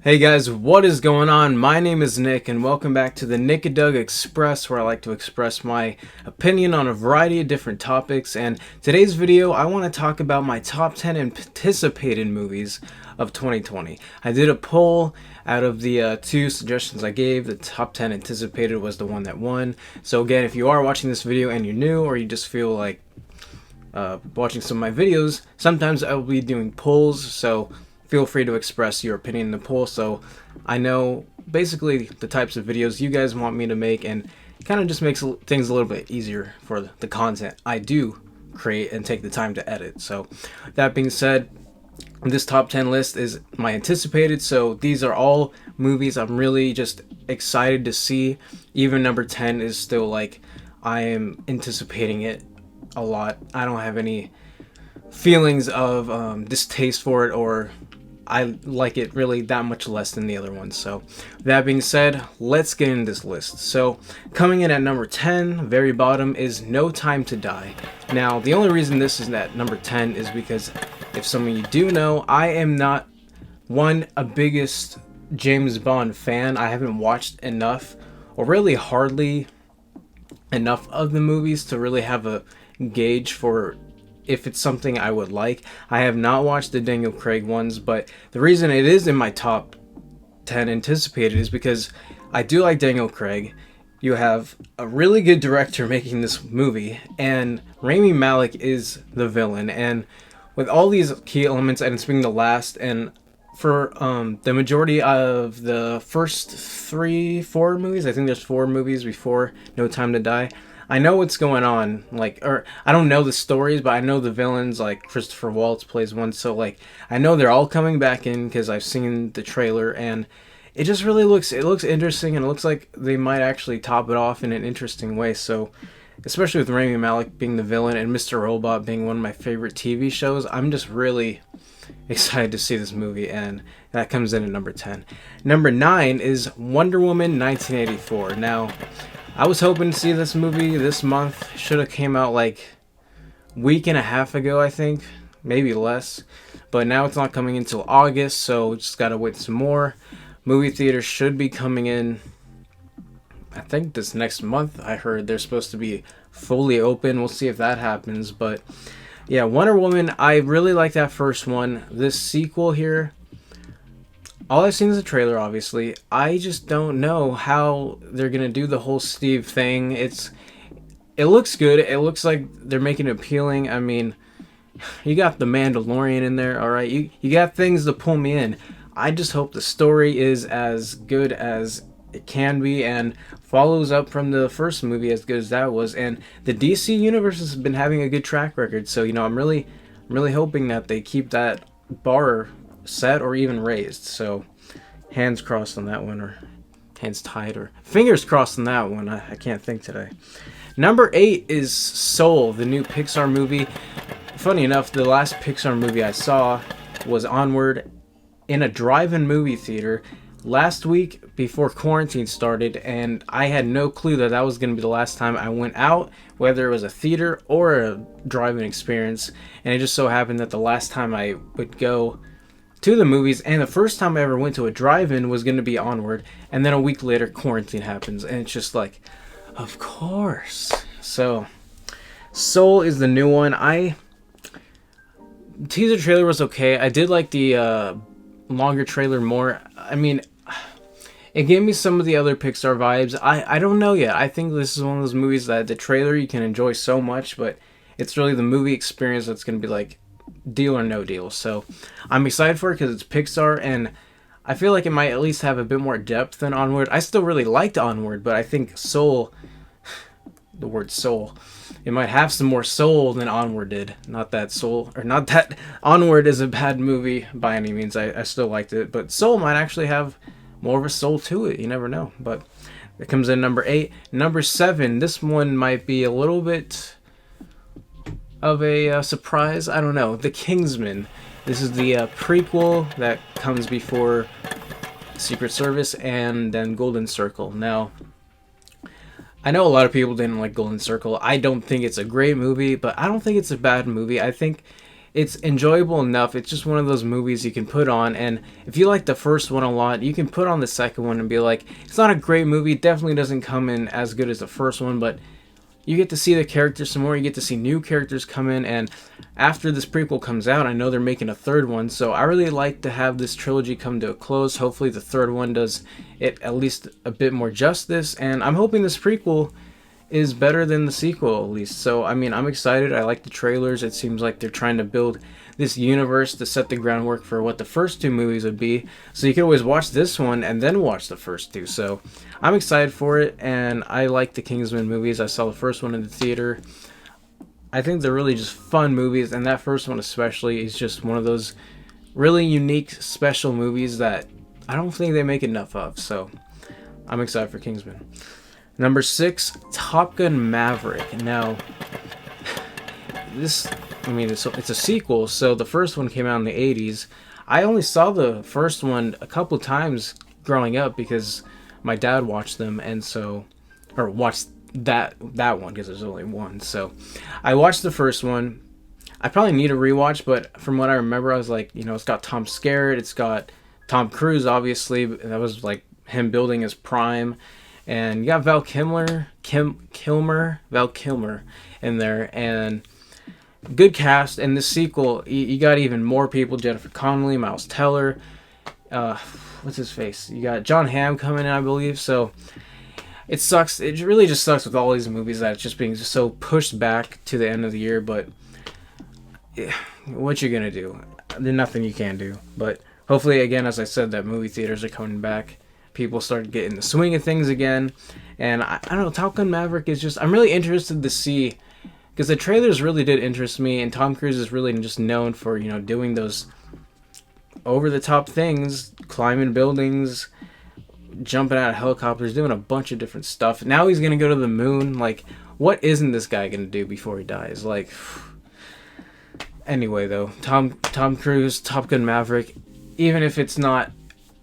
Hey guys, what is going on? My name is Nick and welcome back to the Nick and Doug Express, where I like to express my opinion on a variety of different topics. And today's video, I want to talk about my top 10 anticipated movies of 2020. I did a poll out of the two suggestions I gave. The top 10 anticipated was the one that won. So again, if you are watching this video and you're new, or you just feel like watching some of my videos, sometimes I will be doing polls, so feel free to express your opinion in the poll so I know basically the types of videos you guys want me to make, and kind of just makes things a little bit easier for the content I do create and take the time to edit. So that being said, this top 10 list is my anticipated, so these are all movies I'm really just excited to see. Even number 10 is still like, I am anticipating it a lot. I don't have any feelings of distaste for it, or I like it really that much less than the other ones. So that being said, let's get into this list. So coming in at number 10, very bottom, is No Time to Die. Now the only reason this is at number 10 is because, if some of you do know, I am not a biggest James Bond fan. I haven't watched enough, or really hardly enough, of the movies to really have a gauge for if it's something I would like. I have not watched the Daniel Craig ones, but the reason it is in my top 10 anticipated is because I do like Daniel Craig. You have a really good director making this movie, and Rami Malek is the villain, and with all these key elements, and it's being the last, and for the majority of the first 4 movies, I think there's 4 movies before No Time to Die, I know what's going on, or I don't know the stories, but I know the villains, like Christopher Waltz plays one, so like I know they're all coming back in because I've seen the trailer, and it just really looks interesting, and it looks like they might actually top it off in an interesting way. So especially with Rami Malek being the villain and Mr. Robot being one of my favorite TV shows, I'm just really excited to see this movie, and that comes in at number 10. Number 9 is Wonder Woman 1984. Now, I was hoping to see this movie this month. Should have came out like week and a half ago, I think, maybe less. But now it's not coming until August, so just gotta wait some more. Movie theaters should be coming in, I think, this next month. I heard they're supposed to be fully open. We'll see if that happens. But yeah, Wonder Woman, I really like that first one. This sequel here, all I've seen is a trailer, obviously. I just don't know how they're gonna do the whole Steve thing. It looks good. It looks like they're making it appealing. I mean, you got the Mandalorian in there, alright? You got things to pull me in. I just hope the story is as good as it can be and follows up from the first movie as good as that was. And the DC universe has been having a good track record, so I'm really hoping that they keep that bar set or even raised. So hands crossed on that one, or hands tied, or fingers crossed on that one. I can't think today. Number 8 is Soul, the new Pixar movie. Funny enough, the last Pixar movie I saw was Onward in a drive-in movie theater last week before quarantine started, and I had no clue that was going to be the last time I went out, whether it was a theater or a drive-in experience. And it just so happened that the last time I would go to the movies, and the first time I ever went to a drive-in, was going to be Onward, and then a week later quarantine happens, and it's just like, of course. So Soul is the new one. Teaser trailer was okay. I did like the longer trailer more. I mean, it gave me some of the other Pixar vibes. I don't know yet. I think this is one of those movies that the trailer you can enjoy so much, but it's really the movie experience that's going to be like deal or no deal. So I'm excited for it because it's Pixar, and I feel like it might at least have a bit more depth than Onward. I still really liked Onward, but I think Soul, the word soul, it might have some more soul than Onward did. Not that Onward is a bad movie by any means. I still liked it, but Soul might actually have more of a soul to it. You never know. But it comes in number 8. Number 7, this one might be a little bit of a surprise. I don't know. The Kingsman. This is the prequel that comes before Secret Service and then Golden Circle. Now, I know a lot of people didn't like Golden Circle. I don't think it's a great movie, but I don't think it's a bad movie. I think it's enjoyable enough. It's just one of those movies you can put on, and if you like the first one a lot, you can put on the second one and be like, it's not a great movie, it definitely doesn't come in as good as the first one, but you get to see the characters some more, you get to see new characters come in, and after this prequel comes out, I know they're making a third one, so I really like to have this trilogy come to a close. Hopefully the third one does it at least a bit more justice, and I'm hoping this prequel is better than the sequel at least. So I mean, I'm excited. I like the trailers. It seems like they're trying to build this universe to set the groundwork for what the first two movies would be. So you can always watch this one and then watch the first two. So I'm excited for it, and I like the Kingsman movies. I saw the first one in the theater. I think they're really just fun movies, and that first one especially is just one of those really unique, special movies that I don't think they make enough of. So I'm excited for Kingsman. Number 6, Top Gun Maverick. Now, it's a sequel, so the first one came out in the 80s. I only saw the first one a couple times growing up because my dad watched them, or watched that one because there's only one. So I watched the first one. I probably need a rewatch, but from what I remember, I was like, it's got Tom Skerritt, it's got Tom Cruise, obviously. That was like him building his prime. And you got Val Kilmer in there, and good cast. And this sequel, you got even more people: Jennifer Connelly, Miles Teller, what's his face? You got John Hamm coming in, I believe. So it sucks. It really just sucks with all these movies that it's just being so pushed back to the end of the year. But what you gonna do? There's nothing you can do. But hopefully, again, as I said, that movie theaters are coming back. People start getting the swing of things again. And I don't know, Top Gun Maverick is just, I'm really interested to see, because the trailers really did interest me, and Tom Cruise is really just known for, doing those over-the-top things, climbing buildings, jumping out of helicopters, doing a bunch of different stuff. Now he's going to go to the moon. Like, what isn't this guy going to do before he dies? Like, anyway, though, Tom Cruise, Top Gun Maverick, even if it's not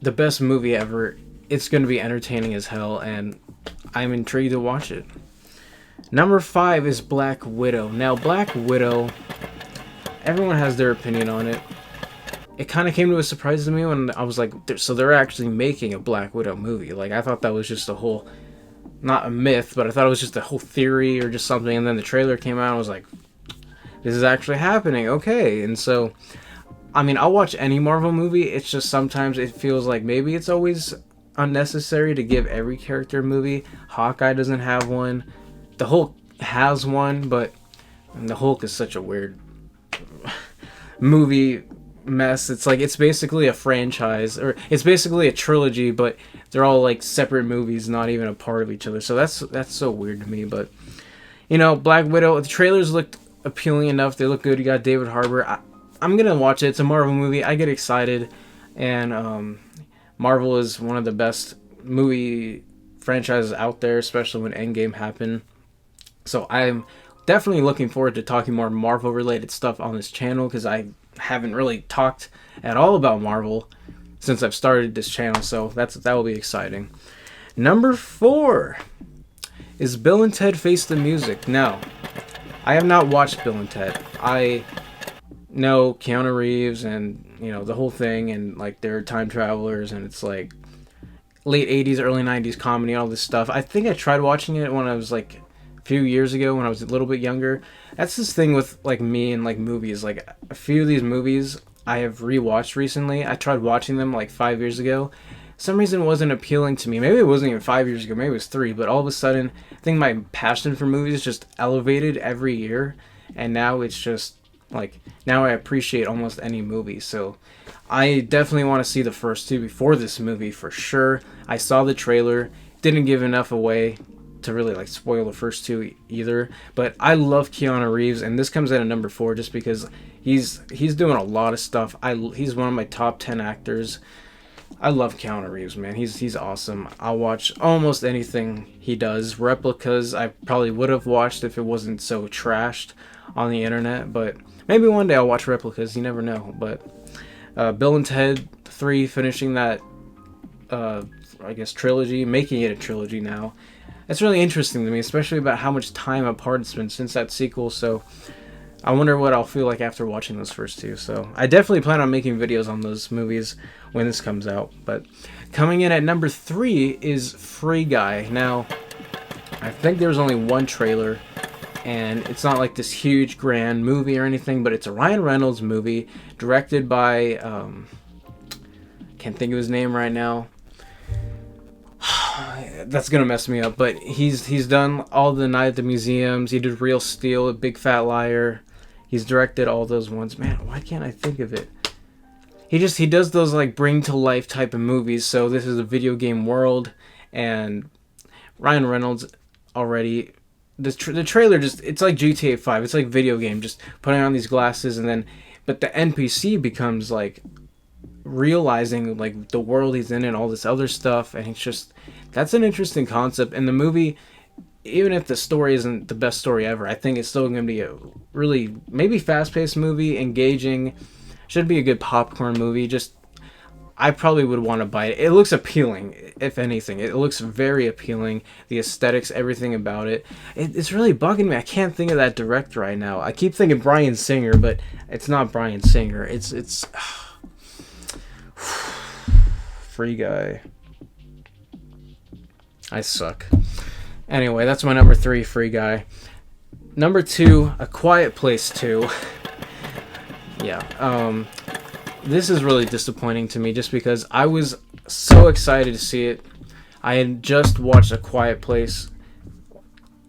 the best movie ever, it's going to be entertaining as hell, and I'm intrigued to watch it. Number 5 is Black Widow. Now, Black Widow, everyone has their opinion on it. It kind of came to a surprise to me when I was like, so they're actually making a Black Widow movie. Like, I thought that was just a whole, not a myth, but I thought it was just a whole theory or just something, and then the trailer came out, and I was like, this is actually happening, okay. And so, I mean, I'll watch any Marvel movie. It's just sometimes it feels like maybe it's always unnecessary to give every character a movie. Hawkeye doesn't have one. The Hulk has one, but the Hulk is such a weird movie mess. It's like, it's basically a franchise, or it's basically a trilogy, but they're all like separate movies, not even a part of each other. So that's so weird to me. But Black Widow, the trailers looked appealing enough. They look good. You got David Harbour. I'm gonna watch it. It's a Marvel movie. I get excited, and Marvel is one of the best movie franchises out there, especially when Endgame happened. So I'm definitely looking forward to talking more Marvel related stuff on this channel, because I haven't really talked at all about Marvel since I've started this channel. So that will be exciting. Number 4 is Bill and Ted Face the Music. Now, I have not watched Bill and Ted. I know Keanu Reeves and the whole thing, and like they're time travelers, and it's like late 80s, early 90s comedy, all this stuff. I think I tried watching it when I was like a few years ago when I was a little bit younger. That's this thing with like me and like movies. Like a few of these movies I have rewatched recently. I tried watching them like 5 years ago. Some reason it wasn't appealing to me. Maybe it wasn't even 5 years ago. Maybe it was 3. But all of a sudden, I think my passion for movies just elevated every year, and now it's just like, now I appreciate almost any movie. So I definitely want to see the first two before this movie for sure. I saw the trailer, didn't give enough away to really like spoil the first two either. But I love Keanu Reeves, and this comes in at number 4 just because he's doing a lot of stuff. He's one of my top 10 actors. I love Keanu Reeves, man. He's awesome. I'll watch almost anything he does. Replicas I probably would have watched if it wasn't so trashed on the internet, but maybe one day I'll watch Replicas. You never know. But Bill and Ted 3, finishing that I guess trilogy, making it a trilogy now. That's really interesting to me, especially about how much time apart it's been since that sequel. So I wonder what I'll feel like after watching those first two. So I definitely plan on making videos on those movies when this comes out. But coming in at number 3 is Free Guy. Now, I think there's only one trailer, and it's not like this huge grand movie or anything, but it's a Ryan Reynolds movie directed by can't think of his name right now. That's gonna mess me up, but he's done all the Night at the Museums. He did Real Steel, A Big Fat Liar. He's directed all those ones. Man, why can't I think of it? He does those like bring to life type of movies. So this is a video game world, and Ryan Reynolds already. The trailer just, it's like GTA 5. It's like video game, just putting on these glasses, and then but the NPC becomes like realizing like the world he's in and all this other stuff, and it's just, that's an interesting concept. And the movie, even if the story isn't the best story ever, I think it's still going to be a really maybe fast-paced movie, engaging, should be a good popcorn movie. Just, I probably would want to buy it. It looks appealing, if anything. It looks very appealing. The aesthetics, everything about it. It's really bugging me. I can't think of that director right now. I keep thinking Bryan Singer, but it's not Bryan Singer. It's Free Guy. I suck. Anyway, that's my number 3, Free Guy. Number 2, A Quiet Place 2. Yeah, this is really disappointing to me just because I was so excited to see it. I had just watched A Quiet Place.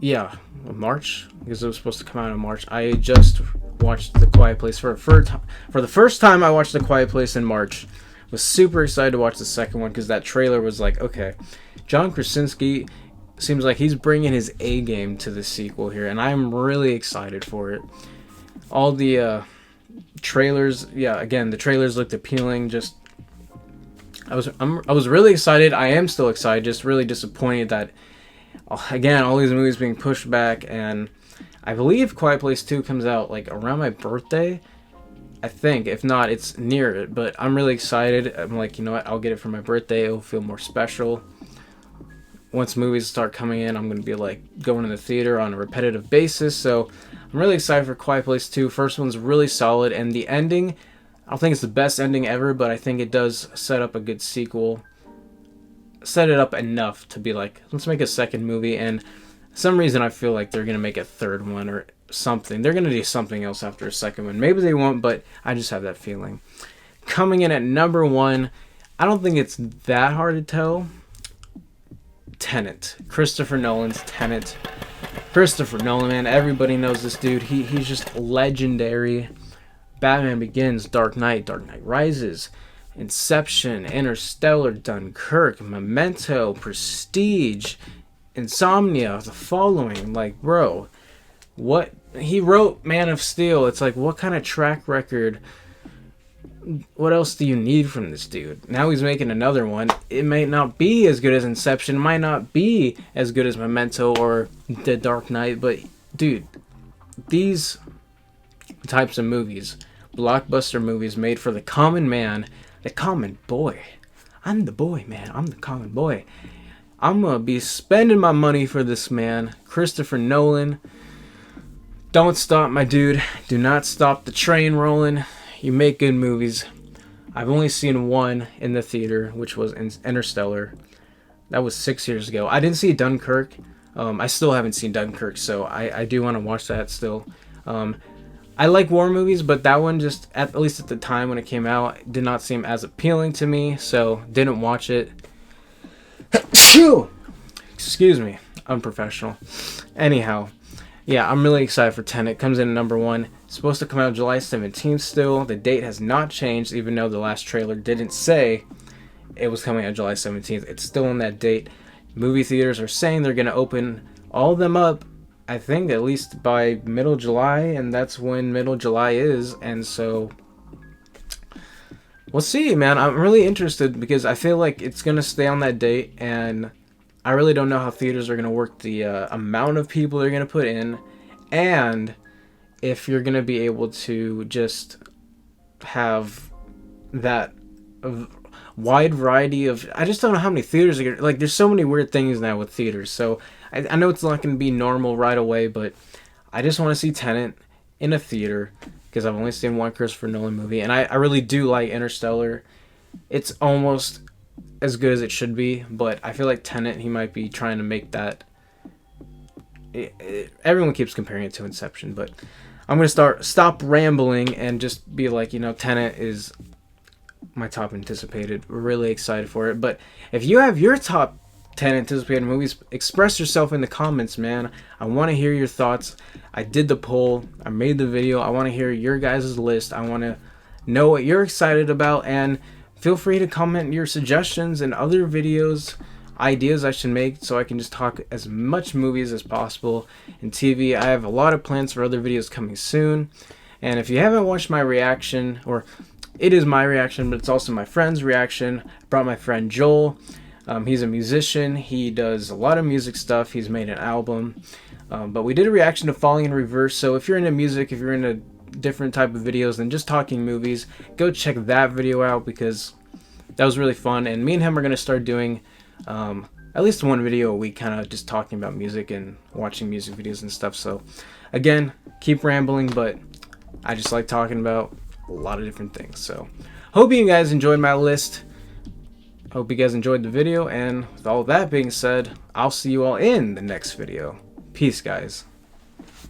Yeah, March? Because it was supposed to come out in March. I just watched The Quiet Place for the first time. I watched The Quiet Place in March. Was super excited to watch the second one because that trailer was like, okay, John Krasinski seems like he's bringing his A game to the sequel here, and I'm really excited for it. All the trailers, yeah, again, the trailers looked appealing. Just, I was really excited. I am still excited. Just really disappointed that, again, all these movies being pushed back, and I believe Quiet Place 2 comes out like around my birthday. I think. If not, it's near it. But I'm really excited. I'm like, you know what? I'll get it for my birthday. It'll feel more special. Once movies start coming in, I'm going to be like going to the theater on a repetitive basis. So I'm really excited for Quiet Place 2. First one's really solid. And the ending, I don't think it's the best ending ever, but I think it does set up a good sequel. Set it up enough to be like, let's make a second movie. And for some reason, I feel like they're going to make a third one or something. They're going to do something else after a second one. Maybe they won't, but I just have that feeling. Coming in at number 1, I don't think it's that hard to tell. Tenet. Christopher Nolan's Tenet. Christopher Nolan, man, everybody knows this dude. He's just legendary. Batman Begins, Dark Knight Rises, Inception, Interstellar, Dunkirk, Memento, Prestige, Insomnia, The Following. Like, bro, what he wrote Man of Steel. It's like, what kind of track record? What else do you need from this dude? Now he's making another one. It may not be as good as Inception, might not be as good as Memento or The Dark Knight, but dude, these types of movies, blockbuster movies made for the common man, the common boy. I'm the boy, man. I'm the common boy. I'm gonna be spending my money for this man, Christopher Nolan. Don't stop, my dude. Do not stop the train rolling. You make good movies. I've only seen one in the theater, which was Interstellar. That was 6 years ago. I didn't see Dunkirk. I still haven't seen Dunkirk, so I do want to watch that still. I like war movies, but that one just, at least at the time when it came out, did not seem as appealing to me, so didn't watch it. Excuse me. Unprofessional. Anyhow. Yeah, I'm really excited for Tenet. Comes in at number 1. It's supposed to come out July 17th still. The date has not changed, even though the last trailer didn't say it was coming out July 17th. It's still on that date. Movie theaters are saying they're going to open all of them up, I think, at least by middle July, and that's when middle July is. And so, we'll see, man. I'm really interested because I feel like it's going to stay on that date, and I really don't know how theaters are going to work the amount of people they're going to put in, and if you're going to be able to just have that wide variety of... I just don't know how many theaters are going to... Like, there's so many weird things now with theaters, so I know it's not going to be normal right away, but I just want to see Tenet. in a theater because I've only seen one Christopher Nolan movie, and I really do like Interstellar. It's almost as good as it should be, but I feel like Tenet, he might be trying to make that. Everyone keeps comparing it to Inception, but I'm gonna stop rambling and just be like, Tenet is my top anticipated. We're really excited for it. But if you have your top 10 anticipated movies, express yourself in the comments, man. I want to hear your thoughts. I did the poll. I made the video. I want to hear your guys' list. I want to know what you're excited about, and feel free to comment your suggestions and other videos, ideas I should make, so I can just talk as much movies as possible and TV. I have a lot of plans for other videos coming soon. And if you haven't watched my reaction, or it is my reaction, but it's also my friend's reaction, I brought my friend Joel. He's a musician. He does a lot of music stuff. He's made an album. But we did a reaction to Falling in Reverse. So if you're into music, if you're into different type of videos than just talking movies, go check that video out because that was really fun. And me and him are going to start doing at least one video a week, kind of just talking about music and watching music videos and stuff. So again, keep rambling, but I just like talking about a lot of different things. So hope you guys enjoyed my list. Hope you guys enjoyed the video, and with all that being said, I'll see you all in the next video. Peace, guys.